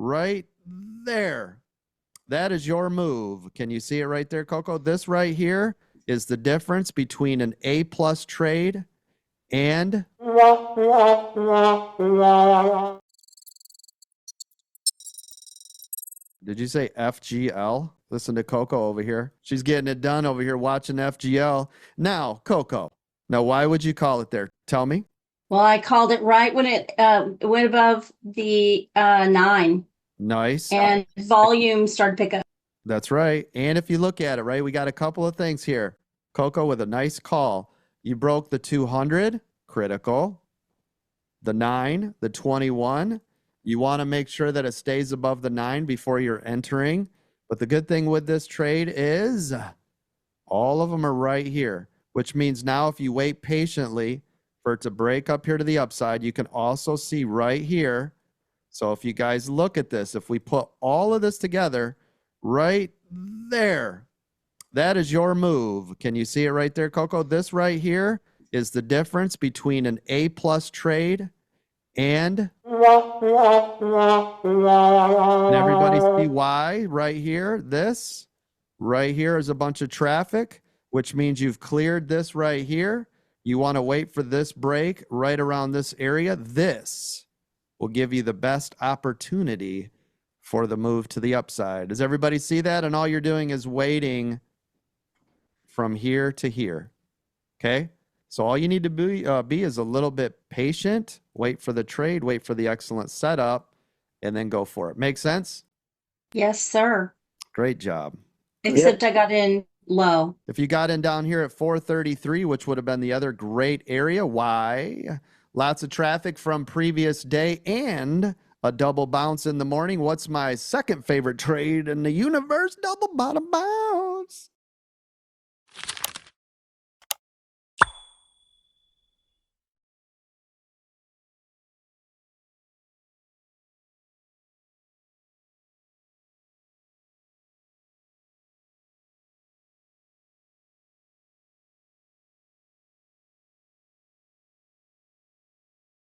right there. That is your move. Can you see it right there, Coco? This right here is the difference between an A-plus trade and did you say FGL? Listen to Coco over here. She's getting it done over here watching FGL. Now, Coco, now why would you call it there? Tell me. Well, I called it right when it went above the 9 Nice. and volume started to pick up. That's right. And if you look at it, right, we got a couple of things here. Coco with a nice call. You broke the 200, critical. The 9, the 21. You want to make sure that it stays above the 9 before you're entering. But the good thing with this trade is all of them are right here, which means now if you wait patiently for it to break up here to the upside, you can also see right here. So if you guys look at this, if we put all of this together right there, that is your move. Can you see it right there, Coco? This right here is the difference between an A-plus trade and everybody see why right here? This right here is a bunch of traffic, which means you've cleared this right here. You want to wait for this break right around this area. This will give you the best opportunity for the move to the upside. Does everybody see that? And all you're doing is waiting from here to here. Okay? So all you need to be is a little bit patient, wait for the trade, wait for the excellent setup, and then go for it. Make sense? Yes, sir. Great job. Except I got in low. If you got in down here at 433, which would have been the other great area, why? Lots of traffic from previous day and a double bounce in the morning. What's my second favorite trade in the universe? Double bottom bounce.